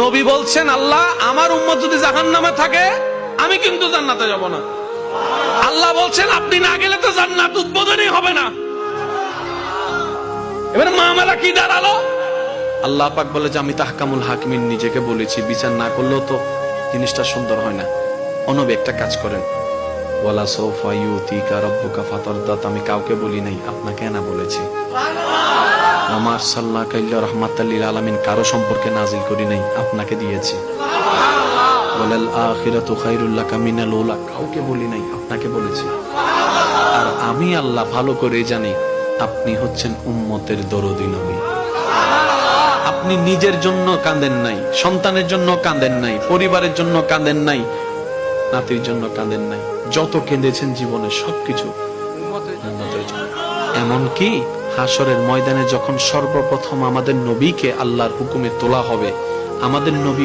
নবী বলছেন, আল্লাহ আমার উম্মত যদি জাহান্নামে থাকে আমি কিন্তু জান্নাতে যাব না। আল্লাহ বলছেন আপনি না গেলে তো জান্নাত উদ্বোধনই হবে না। এবারে মামলা কি দাঁড়ালো? আল্লাহ পাক বলে যে আমি তাহকামুল হাকিমিন নিজেকে বলেছি, বিচার না করলেও তো জিনিসটা সুন্দর হয় না। অনবী একটা কাজ করেন, ওয়ালা সাউফা ইউতিকা রাব্বুকা ফাতারদাত, আমি কাউকে বলি নাই, আপনাকে না বলেছি। ওমা আরসালনাকা ইল্লা রাহমাতাল লিল আলামিন, কারো সম্পর্কে নাজিল করি নাই, আপনাকে দিয়েছি। ওয়ালাল আখিরাতু খায়রুল লাকা মিনাল উলা, কাউকে বলি নাই, আপনাকে বলেছি। আর আমি আল্লাহ ভালো করে জানি আপনি হচ্ছেন উম্মতের দরদী নবী। আপনি নিজের জন্য কাঁদেন নাই, সন্তানের জন্য কাঁদেন নাই, পরিবারের জন্য কাঁদেন নাই, নাতির জন্য কাঁদেন নাই, যত কেঁদেছেন জীবনে সবকিছু উম্মতের জন্য। এমনকি হাসরের ময়দানে যখন সর্বপ্রথম আমাদের নবীকে আল্লাহর হুকুমে তোলা হবে, আমাদের নবী